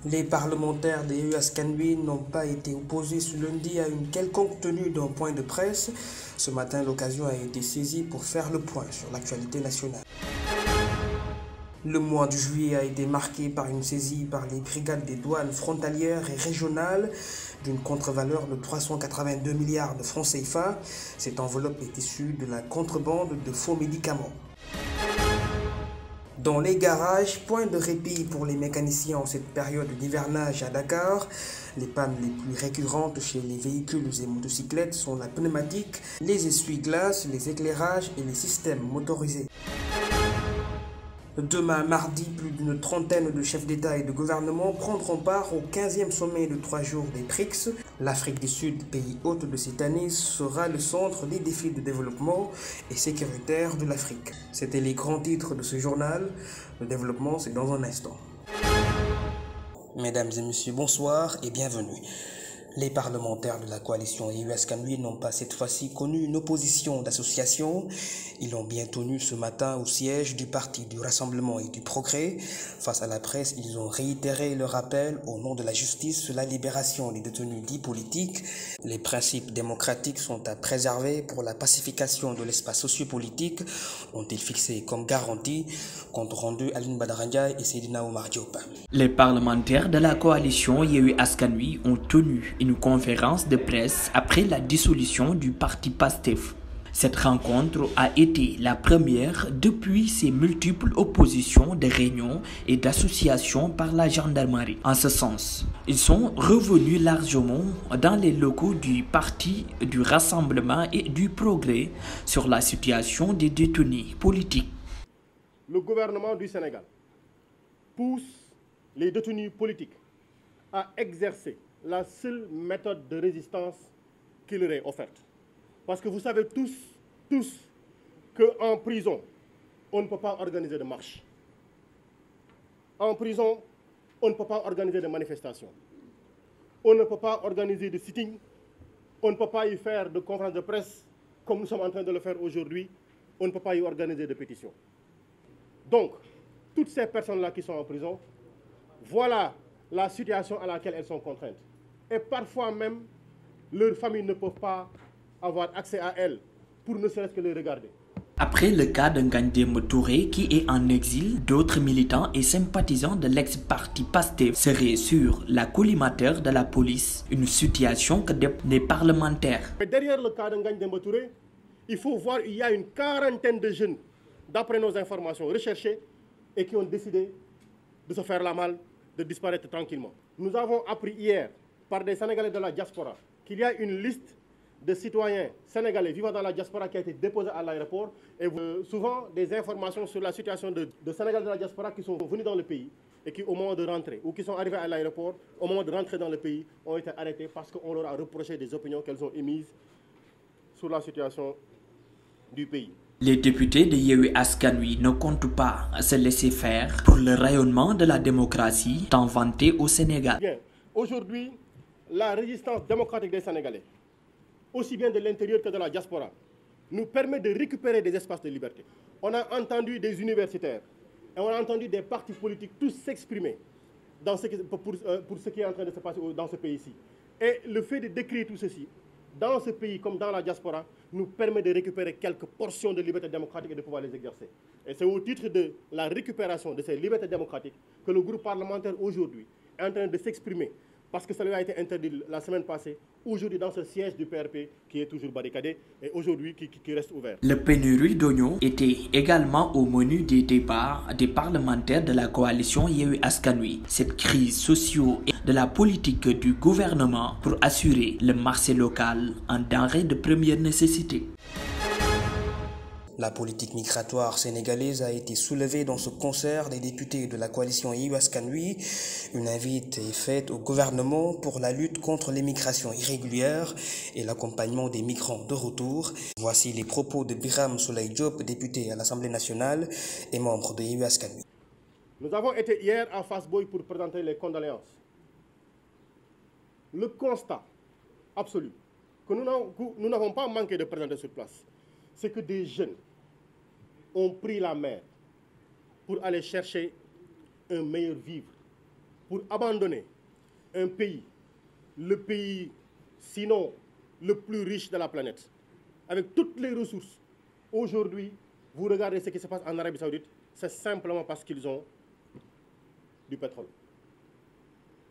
Les parlementaires des UAS-Kanui n'ont pas été opposés ce lundi à une quelconque tenue d'un point de presse. Ce matin, l'occasion a été saisie pour faire le point sur l'actualité nationale. Le mois de juillet a été marqué par une saisie par les brigades des douanes frontalières et régionales d'une contre-valeur de 382 milliards de francs CFA. Cette enveloppe est issue de la contrebande de faux médicaments. Dans les garages, point de répit pour les mécaniciens en cette période d'hivernage à Dakar. Les pannes les plus récurrentes chez les véhicules et motocyclettes sont la pneumatique, les essuie-glaces, les éclairages et les systèmes motorisés. Demain, mardi, plus d'une trentaine de chefs d'État et de gouvernement prendront part au 15e sommet de 3 jours des BRICS. L'Afrique du Sud, pays hôte de cette année, sera le centre des défis de développement et sécuritaire de l'Afrique. C'était les grands titres de ce journal. Le développement, c'est dans un instant. Mesdames et messieurs, bonsoir et bienvenue. Les parlementaires de la coalition UAS-Kanui n'ont pas cette fois-ci connu une opposition d'association. Ils l'ont bien tenu ce matin au siège du Parti du Rassemblement et du Progrès. Face à la presse, ils ont réitéré leur appel au nom de la justice sur la libération des détenus dits politiques. Les principes démocratiques sont à préserver pour la pacification de l'espace sociopolitique, ont-ils fixé comme garantie, compte rendu Aline Badaranga et Seydina Omar Diop. Les parlementaires de la coalition UAS-Kanui ont tenu une conférence de presse après la dissolution du parti PASTEF. Cette rencontre a été la première depuis ces multiples oppositions de réunions et d'associations par la gendarmerie. En ce sens, ils sont revenus largement dans les locaux du Parti du Rassemblement et du Progrès sur la situation des détenus politiques. Le gouvernement du Sénégal pousse les détenus politiques à exercer la seule méthode de résistance qui leur est offerte. Parce que vous savez tous qu'en prison, on ne peut pas organiser de marche. En prison, on ne peut pas organiser de manifestations. On ne peut pas organiser de sitting. On ne peut pas y faire de conférences de presse comme nous sommes en train de le faire aujourd'hui. On ne peut pas y organiser de pétitions. Donc, toutes ces personnes-là qui sont en prison, voilà la situation à laquelle elles sont contraintes. Et parfois même, leurs familles ne peuvent pas avoir accès à elles pour ne serait-ce que les regarder. Après le cas de Ngandem Touré qui est en exil, d'autres militants et sympathisants de l'ex-parti PASTEF seraient sur la collimateur de la police, une situation que des parlementaires. Mais derrière le cas de Ngandem Touré, il faut voir qu'il y a une quarantaine de jeunes, d'après nos informations recherchées, et qui ont décidé de se faire la malle, de disparaître tranquillement. Nous avons appris hier, par des Sénégalais de la diaspora, qu'il y a une liste de citoyens sénégalais vivant dans la diaspora qui a été déposée à l'aéroport. Et souvent, des informations sur la situation de Sénégalais de la diaspora qui sont venus dans le pays et qui, au moment de rentrer, ou qui sont arrivés à l'aéroport, au moment de rentrer dans le pays, ont été arrêtés parce qu'on leur a reproché des opinions qu'elles ont émises sur la situation du pays. Les députés de UAS-Kanui ne comptent pas se laisser faire pour le rayonnement de la démocratie tant vanté au Sénégal. Bien, aujourd'hui, la résistance démocratique des Sénégalais, aussi bien de l'intérieur que de la diaspora, nous permet de récupérer des espaces de liberté. On a entendu des universitaires et on a entendu des partis politiques tous s'exprimer pour ce qui est en train de se passer dans ce pays-ci. Et le fait de décrire tout ceci, dans ce pays comme dans la diaspora, nous permet de récupérer quelques portions de liberté démocratique et de pouvoir les exercer. Et c'est au titre de la récupération de ces libertés démocratiques que le groupe parlementaire aujourd'hui est en train de s'exprimer, parce que ça lui a été interdit la semaine passée, aujourd'hui dans ce siège du PRP qui est toujours barricadé et aujourd'hui qui reste ouvert. Le pénurie d'oignons était également au menu des débats des parlementaires de la coalition UAS-Kanui. Cette crise socio et de la politique du gouvernement pour assurer le marché local en denrées de première nécessité. La politique migratoire sénégalaise a été soulevée dans ce concert des députés de la coalition UAS-Kanui. Une invite est faite au gouvernement pour la lutte contre l'immigration irrégulière et l'accompagnement des migrants de retour. Voici les propos de Biram Souley Diop, député à l'Assemblée nationale et membre de UAS-Kanui. Nous avons été hier à Fass-Boye pour présenter les condoléances. Le constat absolu que nous n'avons pas manqué de présenter sur place, c'est que des jeunes ont pris la mer pour aller chercher un meilleur vivre, pour abandonner un pays, le pays sinon le plus riche de la planète, avec toutes les ressources. Aujourd'hui, vous regardez ce qui se passe en Arabie Saoudite, c'est simplement parce qu'ils ont du pétrole.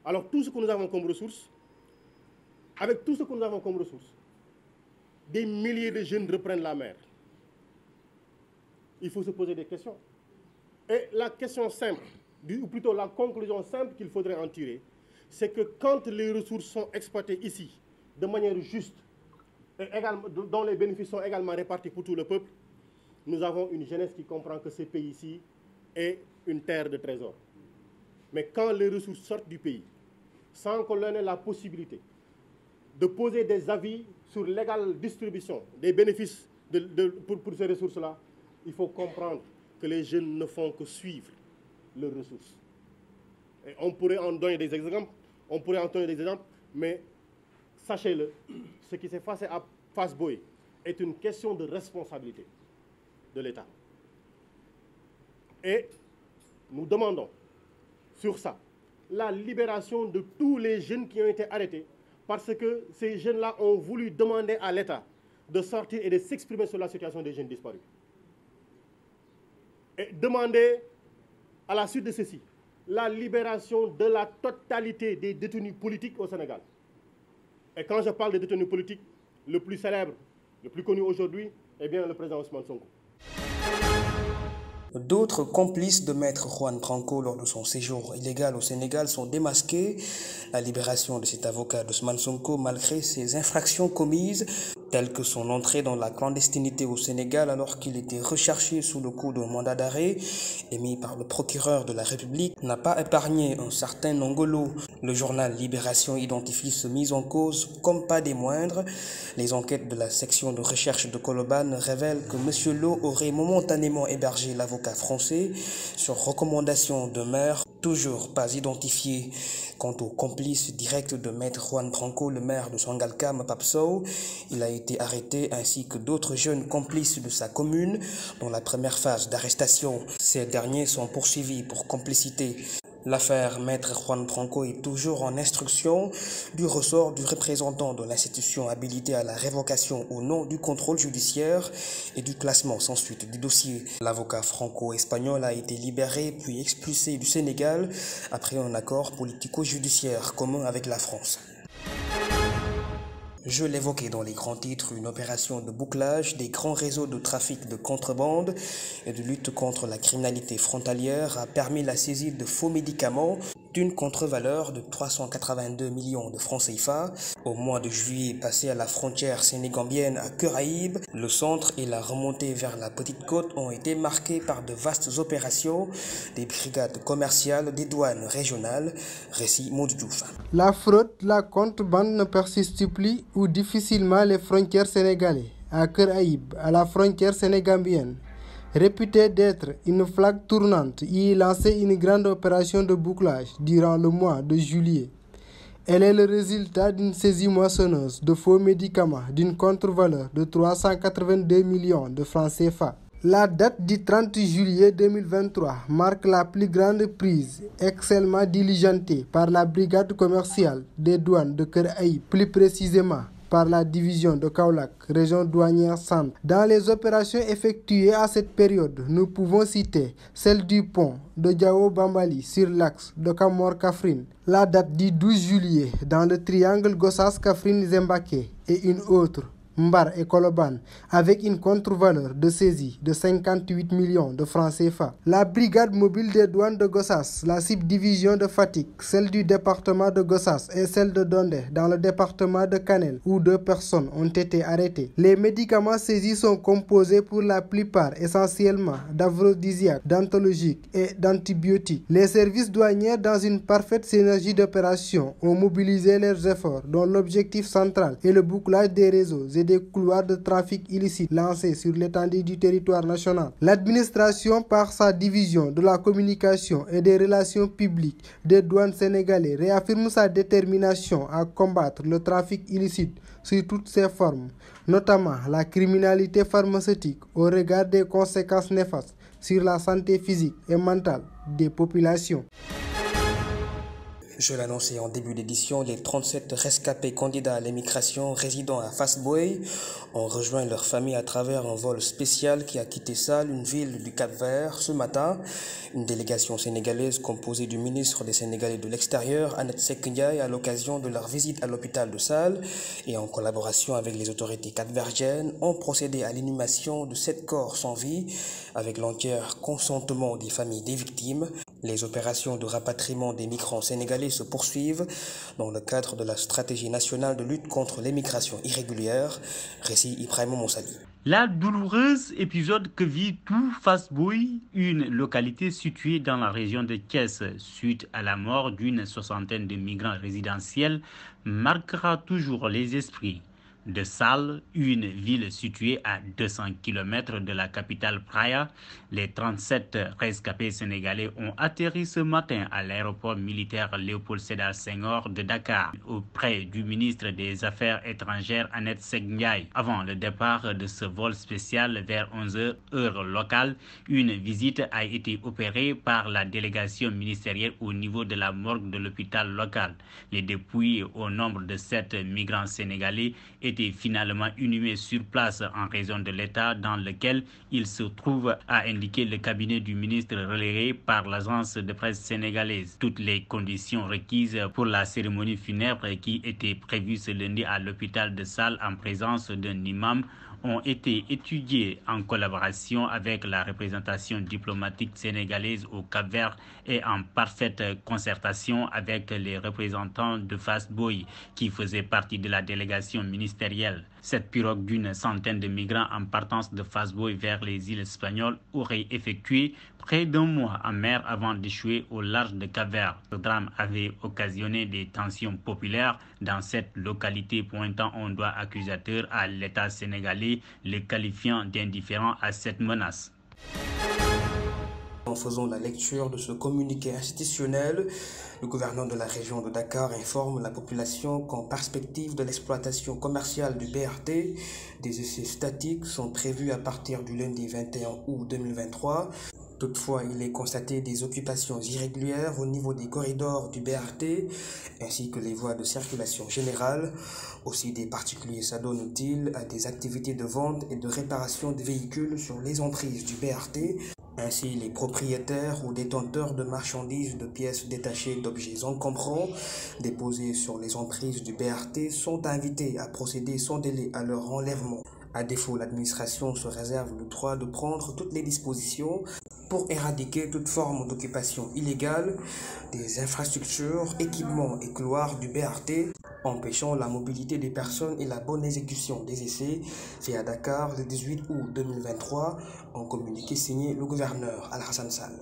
Alors tout ce que nous avons comme ressources, avec tout ce que nous avons comme ressources, des milliers de jeunes reprennent la mer. Il faut se poser des questions. Et la question simple, ou plutôt la conclusion simple qu'il faudrait en tirer, c'est que quand les ressources sont exploitées ici de manière juste, et également, dont les bénéfices sont également répartis pour tout le peuple, nous avons une jeunesse qui comprend que ce pays-ci est une terre de trésors. Mais quand les ressources sortent du pays, sans qu'on leur ait la possibilité de poser des avis sur l'égale distribution des bénéfices pour ces ressources-là, il faut comprendre que les jeunes ne font que suivre leurs ressources. Et on pourrait en donner des exemples, mais sachez-le, ce qui s'est passé à Fass Boye est une question de responsabilité de l'État. Et nous demandons sur ça la libération de tous les jeunes qui ont été arrêtés parce que ces jeunes-là ont voulu demander à l'État de sortir et de s'exprimer sur la situation des jeunes disparus. Et demander à la suite de ceci la libération de la totalité des détenus politiques au Sénégal. Et quand je parle de détenus politiques, le plus célèbre, le plus connu aujourd'hui, est bien le président Ousmane Sonko. D'autres complices de maître Juan Branco lors de son séjour illégal au Sénégal sont démasqués. La libération de cet avocat d'Ousmane Sonko malgré ses infractions commises, telles que son entrée dans la clandestinité au Sénégal alors qu'il était recherché sous le coup d'un mandat d'arrêt émis par le procureur de la République, n'a pas épargné un certain Nongolo. Le journal Libération identifie ce mise en cause comme pas des moindres. Les enquêtes de la section de recherche de Colobane révèlent que M. Lo aurait momentanément hébergé l'avocat français sur recommandation de maire, toujours pas identifié. Quant au complice direct de maître Juan Branco, le maire de Sangalkam, Pape Sow, il a été arrêté ainsi que d'autres jeunes complices de sa commune dans la première phase d'arrestation. Ces derniers sont poursuivis pour complicité. L'affaire maître Juan Branco est toujours en instruction du ressort du représentant de l'institution habilité à la révocation au nom du contrôle judiciaire et du classement sans suite du dossier. L'avocat franco-espagnol a été libéré puis expulsé du Sénégal après un accord politico-judiciaire commun avec la France. Je l'évoquais dans les grands titres, une opération de bouclage des grands réseaux de trafic de contrebande et de lutte contre la criminalité frontalière a permis la saisie de faux médicaments d'une contre-valeur de 382 millions de francs CFA. Au mois de juillet, passé à la frontière sénégambienne à Caraïbes, le centre et la remontée vers la Petite Côte ont été marqués par de vastes opérations des brigades commerciales des douanes régionales. Récit Maud Diouf. La fraude, la contrebande ne persiste plus ou difficilement les frontières sénégalaises. À Caraïbes, à la frontière sénégambienne, réputée d'être une flaque tournante, y lancé une grande opération de bouclage durant le mois de juillet. Elle est le résultat d'une saisie moissonneuse de faux médicaments d'une contre-valeur de 382 millions de francs CFA. La date du 30 juillet 2023 marque la plus grande prise excellemment diligentée par la brigade commerciale des douanes de Caraïbes, plus précisément par la division de Kaolack, région douanière centre. Dans les opérations effectuées à cette période, nous pouvons citer celle du pont de Diao Bambali sur l'axe de Kamor-Kafrine, la date du 12 juillet dans le triangle Gossas-Kafrine-Zembaké et une autre, Mbar et Colobane, avec une contre-valeur de saisie de 58 millions de francs CFA. La brigade mobile des douanes de Gossas, la subdivision de Fatick, celle du département de Gossas et celle de Dondé dans le département de Kanel, où 2 personnes ont été arrêtées. Les médicaments saisis sont composés pour la plupart essentiellement d'aphrodisiaques, d'antalgiques et d'antibiotiques. Les services douaniers, dans une parfaite synergie d'opération, ont mobilisé leurs efforts dont l'objectif central est le bouclage des réseaux et des couloirs de trafic illicite lancés sur l'étendue du territoire national. L'administration, par sa division de la communication et des relations publiques des douanes sénégalais, réaffirme sa détermination à combattre le trafic illicite sous toutes ses formes, notamment la criminalité pharmaceutique, au regard des conséquences néfastes sur la santé physique et mentale des populations. Je l'annonçais en début d'édition, les 37 rescapés candidats à l'émigration résidant à Fass Boye ont rejoint leur famille à travers un vol spécial qui a quitté Sal, une ville du Cap-Vert, ce matin. Une délégation sénégalaise composée du ministre des Sénégalais de l'Extérieur, Annette Seck Ndiaye, à l'occasion de leur visite à l'hôpital de Sal et en collaboration avec les autorités capverdiennes, ont procédé à l'inhumation de 7 corps sans vie avec l'entier consentement des familles des victimes. Les opérations de rapatriement des migrants sénégalais se poursuivent dans le cadre de la stratégie nationale de lutte contre l'immigration irrégulière. Récit Ibrahima Moussali. La douloureuse épisode que vit tout Fass Boye, une localité située dans la région de Thiès, suite à la mort d'une soixantaine de migrants résidentiels, marquera toujours les esprits. De Sal, une ville située à 200 km de la capitale Praia, les 37 rescapés sénégalais ont atterri ce matin à l'aéroport militaire Léopold Sédar Senghor de Dakar, auprès du ministre des Affaires étrangères Annette Seck Ndiaye. Avant le départ de ce vol spécial vers 11h heure locale, une visite a été opérée par la délégation ministérielle au niveau de la morgue de l'hôpital local. Les dépouilles au nombre de 7 migrants sénégalais étaient finalement inhumés sur place en raison de l'état dans lequel ils se trouvent, a indiqué le cabinet du ministre relayé par l'agence de presse sénégalaise. Toutes les conditions requises pour la cérémonie funèbre qui était prévue ce lundi à l'hôpital de Sal en présence d'un imam ont été étudiés en collaboration avec la représentation diplomatique sénégalaise au Cap-Vert et en parfaite concertation avec les représentants de Fass Boye qui faisaient partie de la délégation ministérielle. Cette pirogue d'une centaine de migrants en partance de Fass Boye vers les îles espagnoles aurait effectué près d'un mois en mer avant d'échouer au large de Cap-Vert. Ce drame avait occasionné des tensions populaires dans cette localité, pointant un doigt accusateur à l'État sénégalais, le qualifiant d'indifférent à cette menace. En faisant la lecture de ce communiqué institutionnel, le gouverneur de la région de Dakar informe la population qu'en perspective de l'exploitation commerciale du BRT, des essais statiques sont prévus à partir du lundi 21 août 2023. Toutefois, il est constaté des occupations irrégulières au niveau des corridors du BRT ainsi que les voies de circulation générale. Aussi, des particuliers s'adonnent-ils à des activités de vente et de réparation de véhicules sur les emprises du BRT. Ainsi, les propriétaires ou détenteurs de marchandises, de pièces détachées d'objets encombrants déposés sur les emprises du BRT sont invités à procéder sans délai à leur enlèvement. À défaut, l'administration se réserve le droit de prendre toutes les dispositions pour éradiquer toute forme d'occupation illégale des infrastructures, équipements et couloirs du BRT, empêchant la mobilité des personnes et la bonne exécution des essais, fait à Dakar le 18 août 2023, en communiqué signé le gouverneur Al-Hassan Sall.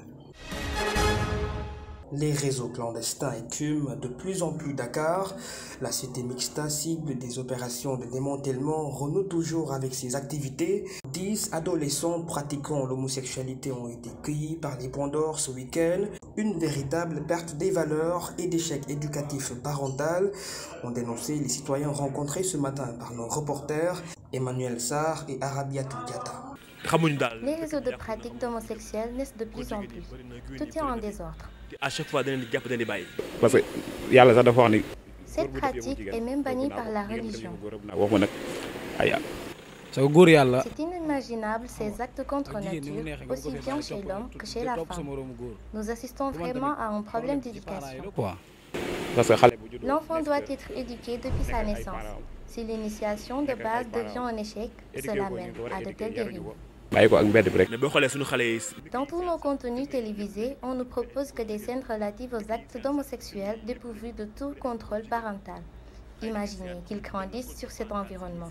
Les réseaux clandestins écument de plus en plus Dakar. La cité mixta, cible des opérations de démantèlement, renoue toujours avec ses activités. 10 adolescents pratiquant l'homosexualité ont été cueillis par les Points d'Or ce week-end. Une véritable perte des valeurs et d'échec éducatif parental ont dénoncé les citoyens rencontrés ce matin par nos reporters Emmanuel Sarr et Arabiatou Diatta. Les réseaux de pratique d'homosexuels naissent de plus en plus. Tout est en désordre. À chaque fois, cette pratique est même bannie par la religion. C'est inimaginable ces actes contre nature, aussi bien chez l'homme que chez la femme. Nous assistons vraiment à un problème d'éducation. L'enfant doit être éduqué depuis sa naissance. Si l'initiation de base devient un échec, cela mène à de telles dérives. Dans tous nos contenus télévisés, on nous propose que des scènes relatives aux actes homosexuels dépourvus de tout contrôle parental. Imaginez qu'ils grandissent sur cet environnement.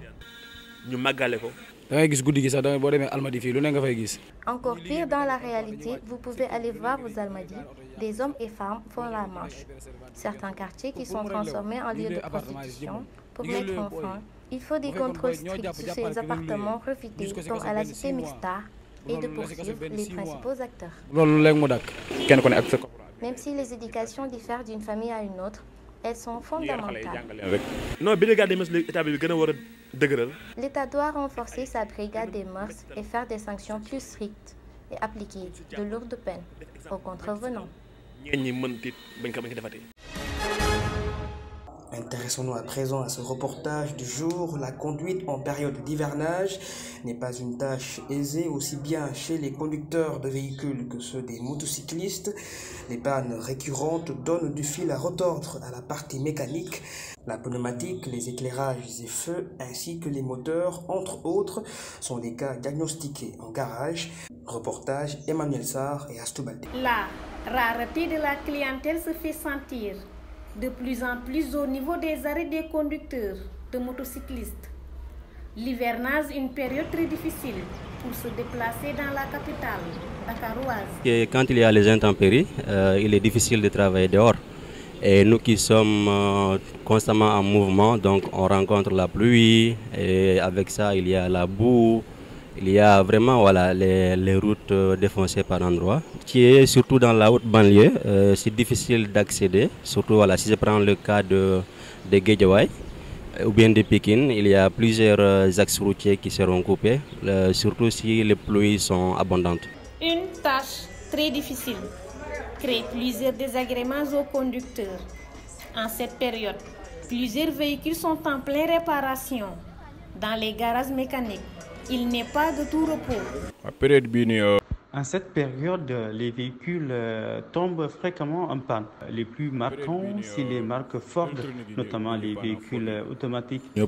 Encore pire dans la réalité, vous pouvez aller voir aux Almadies, des hommes et femmes font la manche. Certains quartiers qui sont transformés en lieux de prostitution pour mettre en fin. Il faut des contrôles stricts sur ces appartements refités comme à la cité mixta et de poursuivre les principaux acteurs. Même si les éducations diffèrent d'une famille à une autre, elles sont fondamentales. L'État doit renforcer sa brigade des mœurs et faire des sanctions plus strictes et appliquer de lourdes peines aux contrevenants. Intéressons-nous à présent à ce reportage du jour. La conduite en période d'hivernage n'est pas une tâche aisée, aussi bien chez les conducteurs de véhicules que ceux des motocyclistes. Les pannes récurrentes donnent du fil à retordre à la partie mécanique, la pneumatique, les éclairages et feux, ainsi que les moteurs, entre autres, sont des cas diagnostiqués en garage. Reportage Emmanuel Sarr et Astoubalde. La rareté de la clientèle se fait sentir de plus en plus au niveau des arrêts des conducteurs de motocyclistes. L'hivernage est une période très difficile pour se déplacer dans la capitale dakaroise. Quand il y a les intempéries, il est difficile de travailler dehors. Et nous qui sommes constamment en mouvement, donc on rencontre la pluie, et avec ça il y a la boue, il y a vraiment les routes défoncées par endroits. Qui est surtout dans la haute banlieue, c'est difficile d'accéder, surtout si je prends le cas de Guédiawaye ou bien de Pékin, il y a plusieurs axes routiers qui seront coupés, surtout si les pluies sont abondantes. Une tâche très difficile crée plusieurs désagréments aux conducteurs. En cette période, plusieurs véhicules sont en pleine réparation dans les garages mécaniques. Il n'est pas de tout repos. En cette période, les véhicules tombent fréquemment en panne. Les plus marquants, c'est les marques Ford, notamment les véhicules automatiques. Et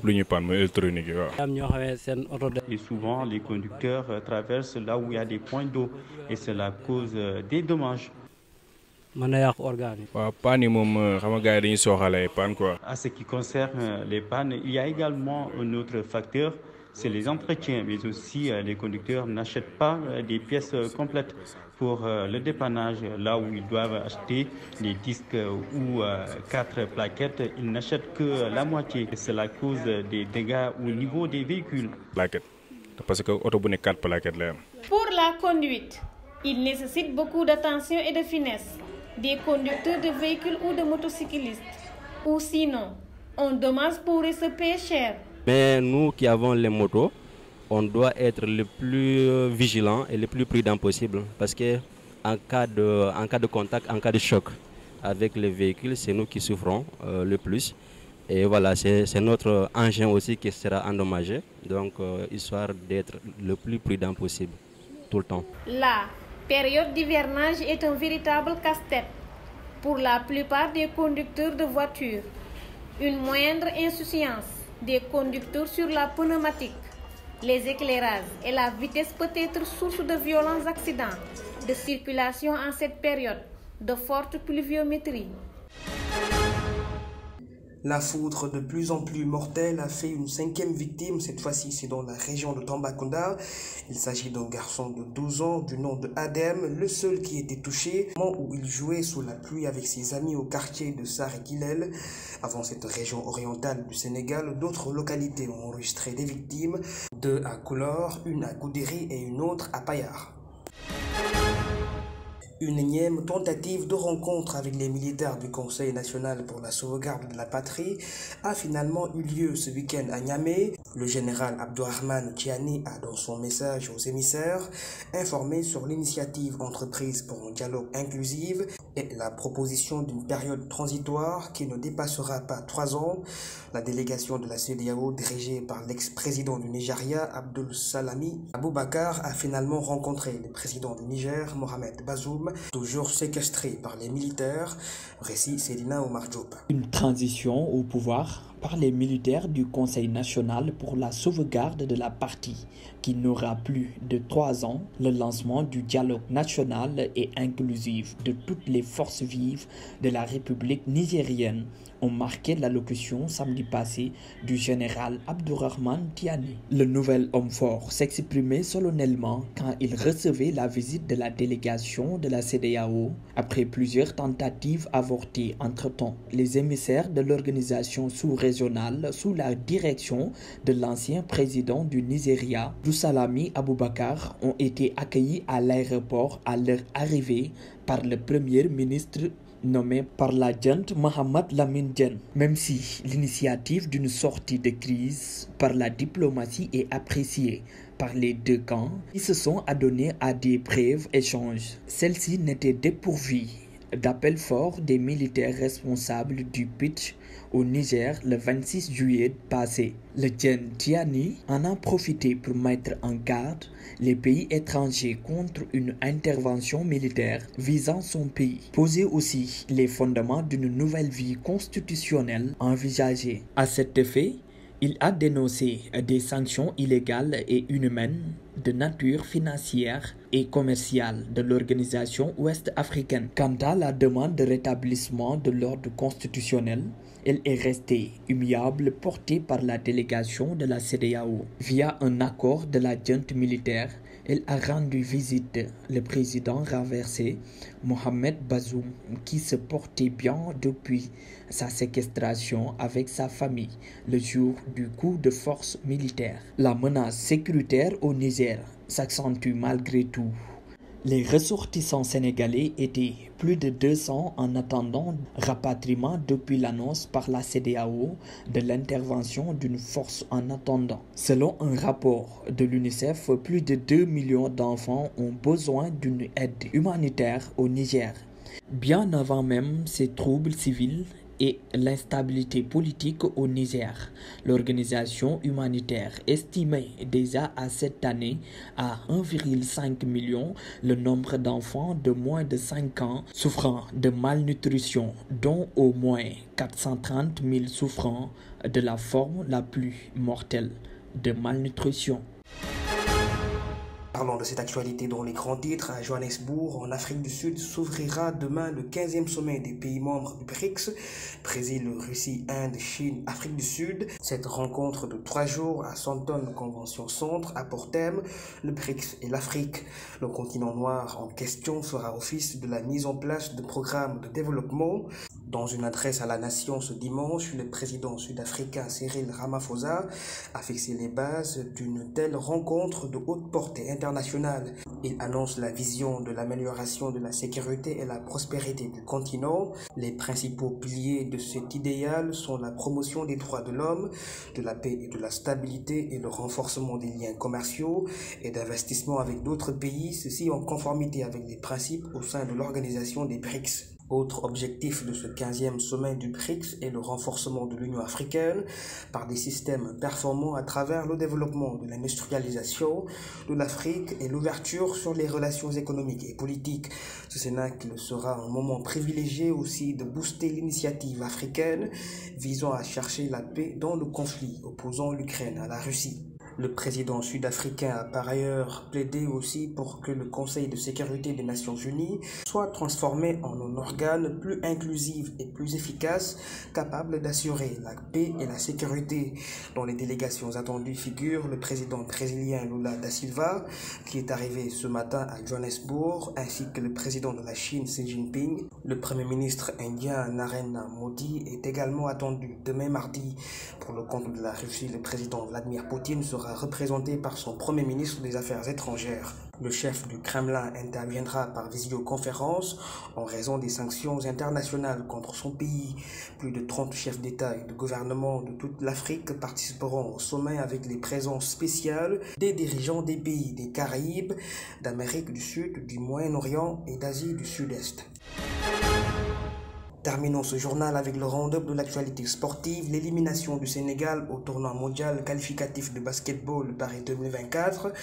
souvent, les conducteurs traversent là où il y a des points d'eau et cela cause des dommages. À ce qui concerne les pannes, il y a également un autre facteur, c'est les entretiens, mais aussi les conducteurs n'achètent pas des pièces complètes pour le dépannage. Là où ils doivent acheter des disques ou 4 plaquettes, ils n'achètent que la moitié. Et cela cause des dégâts au niveau des véhicules. Pour la conduite, il nécessite beaucoup d'attention et de finesse des conducteurs de véhicules ou de motocyclistes. Ou sinon, un dommage pourrait se payer cher. Mais nous qui avons les motos, on doit être le plus vigilant et le plus prudent possible. Parce qu'en cas de contact, en cas de choc avec les véhicules, c'est nous qui souffrons le plus. Et voilà, c'est notre engin aussi qui sera endommagé. Donc, histoire d'être le plus prudent possible, tout le temps. La période d'hivernage est un véritable casse-tête pour la plupart des conducteurs de voitures. Une moindre insouciance des conducteurs sur la pneumatique, les éclairages et la vitesse peut être source de violents accidents de circulation en cette période de forte pluviométrie. La foudre de plus en plus mortelle a fait une 5e victime, cette fois-ci c'est dans la région de Tambacounda. Il s'agit d'un garçon de 12 ans du nom de Adem, le seul qui était touché au moment où il jouait sous la pluie avec ses amis au quartier de Saré-Guilel. Avant cette région orientale du Sénégal, d'autres localités ont enregistré des victimes, 2 à Koulor, une à Goudiri et une autre à Payar. Une énième tentative de rencontre avec les militaires du Conseil national pour la sauvegarde de la patrie a finalement eu lieu ce week-end à Niamey. Le général Abdourahmane Tiani a, dans son message aux émissaires, informé sur l'initiative entreprise pour un dialogue inclusif et la proposition d'une période transitoire qui ne dépassera pas 3 ans. La délégation de la CEDEAO, dirigée par l'ex-président du Nigeria, Abdul Salami Aboubakar, a finalement rencontré le président du Niger, Mohamed Bazoum, toujours séquestré par les militaires. Récit Sedina Omar Diop. Une transition au pouvoir par les militaires du Conseil national pour la sauvegarde de la patrie qui n'aura plus de 3 ans, le lancement du dialogue national et inclusif de toutes les forces vives de la République nigérienne ont marqué l'allocution samedi passé du général Abdourahmane Tiani. Le nouvel homme fort s'exprimait solennellement quand il recevait la visite de la délégation de la CEDEAO après plusieurs tentatives avortées entre-temps. Les émissaires de l'organisation sous-régionale sous la direction de l'ancien président du Nigeria, Salami Aboubakar, ont été accueillis à l'aéroport à leur arrivée par le premier ministre nommé par la junte Mohamed Lamine Diène. Même si l'initiative d'une sortie de crise par la diplomatie est appréciée par les deux camps, ils se sont adonnés à des brefs échanges. Celle-ci n'était dépourvue d'appel fort des militaires responsables du putsch au Niger le 26 juillet passé. Le Djen Tiani en a profité pour mettre en garde les pays étrangers contre une intervention militaire visant son pays. Poser aussi les fondements d'une nouvelle vie constitutionnelle envisagée. À cet effet, il a dénoncé des sanctions illégales et inhumaines de nature financière et commerciale de l'organisation ouest-africaine. Quant à la demande de rétablissement de l'ordre constitutionnel, elle est restée immuable, portée par la délégation de la CEDEAO. Via un accord de la junte militaire, elle a rendu visite le président renversé Mohamed Bazoum, qui se portait bien depuis sa séquestration avec sa famille le jour du coup de force militaire. La menace sécuritaire au Niger s'accentue malgré tout. Les ressortissants sénégalais étaient plus de 200 en attendant rapatriement depuis l'annonce par la CEDEAO de l'intervention d'une force en attendant. Selon un rapport de l'UNICEF, plus de 2 millions d'enfants ont besoin d'une aide humanitaire au Niger. Bien avant même ces troubles civils et l'instabilité politique au Niger, l'organisation humanitaire estimait déjà à cette année à 1,5 million le nombre d'enfants de moins de 5 ans souffrant de malnutrition, dont au moins 430 000 souffrant de la forme la plus mortelle de malnutrition. Parlons de cette actualité dont les grands titres. À Johannesburg, en Afrique du Sud, s'ouvrira demain le 15e sommet des pays membres du BRICS, Brésil, Russie, Inde, Chine, Afrique du Sud. Cette rencontre de 3 jours à Sandton Convention Centre a pour thème le BRICS et l'Afrique. Le continent noir en question fera office de la mise en place de programmes de développement. Dans une adresse à la nation ce dimanche, le président sud-africain Cyril Ramaphosa a fixé les bases d'une telle rencontre de haute portée internationale. Il annonce la vision de l'amélioration de la sécurité et la prospérité du continent. Les principaux piliers de cet idéal sont la promotion des droits de l'homme, de la paix et de la stabilité et le renforcement des liens commerciaux et d'investissement avec d'autres pays, ceci en conformité avec les principes au sein de l'organisation des BRICS. Autre objectif de ce 15e sommet du BRICS est le renforcement de l'Union africaine par des systèmes performants à travers le développement de l'industrialisation de l'Afrique et l'ouverture sur les relations économiques et politiques. Ce cénacle sera un moment privilégié aussi de booster l'initiative africaine visant à chercher la paix dans le conflit opposant l'Ukraine à la Russie. Le président sud-africain a par ailleurs plaidé aussi pour que le Conseil de sécurité des Nations Unies soit transformé en un organe plus inclusif et plus efficace, capable d'assurer la paix et la sécurité. Dans les délégations attendues figure le président brésilien Lula da Silva, qui est arrivé ce matin à Johannesburg, ainsi que le président de la Chine Xi Jinping. Le premier ministre indien Narendra Modi est également attendu demain mardi. Pour le compte de la Russie, le président Vladimir Poutine sera représenté par son premier ministre des Affaires étrangères. Le chef du Kremlin interviendra par visioconférence en raison des sanctions internationales contre son pays. Plus de 30 chefs d'État et de gouvernement de toute l'Afrique participeront au sommet avec les présences spéciales des dirigeants des pays des Caraïbes, d'Amérique du Sud, du Moyen-Orient et d'Asie du Sud-Est. Terminons ce journal avec le round-up de l'actualité sportive, l'élimination du Sénégal au tournoi mondial qualificatif de basketball Paris 2024,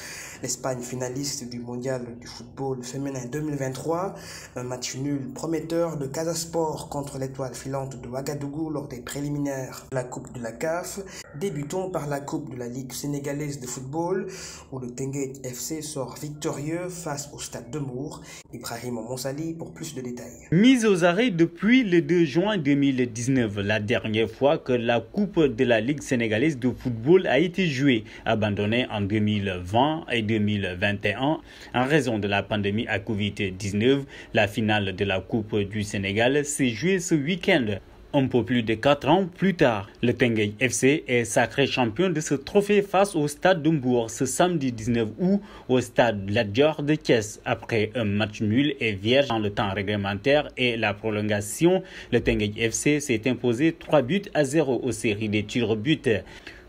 l'Espagne finaliste du mondial du football féminin 2023, un match nul prometteur de Casa Sport contre l'étoile filante de Ouagadougou lors des préliminaires de la Coupe de la CAF. Débutons par la Coupe de la Ligue sénégalaise de football où le Teungueth FC sort victorieux face au Stade de Mbour. Ibrahim Monsali pour plus de détails. Mise aux arrêts depuis le 2 juin 2019, la dernière fois que la Coupe de la Ligue sénégalaise de football a été jouée, abandonnée en 2020 et 2021 en raison de la pandémie à Covid-19. La finale de la Coupe du Sénégal s'est jouée ce week-end. Un peu plus de 4 ans plus tard, le Teungueth FC est sacré champion de ce trophée face au Stade de Mbour ce samedi 19 août au stade Lat Dior de Thiès. Après un match nul et vierge dans le temps réglementaire et la prolongation, le Teungueth FC s'est imposé 3-0 aux séries des tirs au but.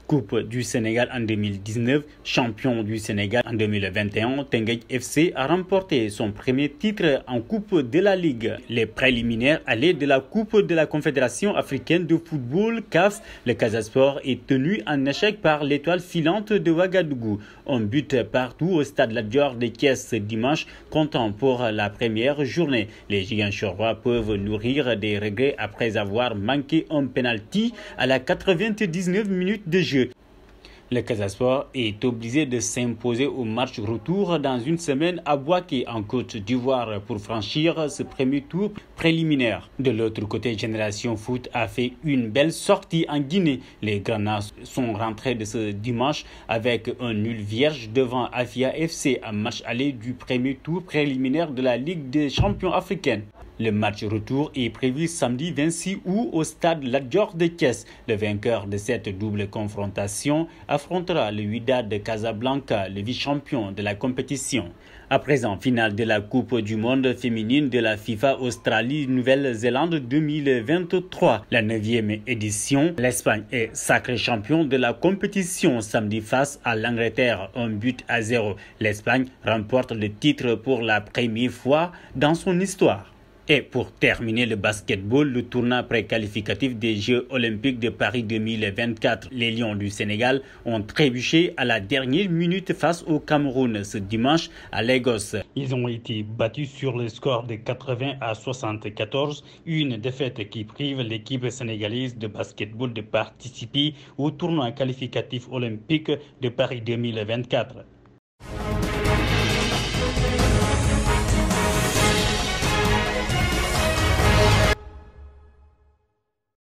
Coupe du Sénégal en 2019, champion du Sénégal en 2021, Teungueth FC a remporté son premier titre en Coupe de la Ligue. Les préliminaires allaient de la Coupe de la Confédération africaine de football CAF. Le Casa Sport est tenu en échec par l'Étoile filante de Ouagadougou. Un but partout au stade Lat Dior de Thiès dimanche, comptant pour la première journée. Les Ziguinchorois peuvent nourrir des regrets après avoir manqué un penalty à la 99 minutes de jeu. Le Casa Sport est obligé de s'imposer au match retour dans une semaine à Bouaké en Côte d'Ivoire pour franchir ce premier tour préliminaire. De l'autre côté, Génération Foot a fait une belle sortie en Guinée. Les Granats sont rentrés de ce dimanche avec un nul vierge devant Afia FC, un match aller du premier tour préliminaire de la Ligue des champions africaine. Le match retour est prévu samedi 26 août au stade Lat Dior de Thiès. Le vainqueur de cette double confrontation affrontera le Wydad de Casablanca, le vice-champion de la compétition. À présent, finale de la Coupe du monde féminine de la FIFA Australie-Nouvelle-Zélande 2023. La 9e édition, l'Espagne est sacré champion de la compétition samedi face à l'Angleterre, 1-0. L'Espagne remporte le titre pour la première fois dans son histoire. Et pour terminer le basketball, le tournoi préqualificatif des Jeux olympiques de Paris 2024, les Lions du Sénégal ont trébuché à la dernière minute face au Cameroun ce dimanche à Lagos. Ils ont été battus sur le score de 80-74, une défaite qui prive l'équipe sénégalaise de basketball de participer au tournoi qualificatif olympique de Paris 2024.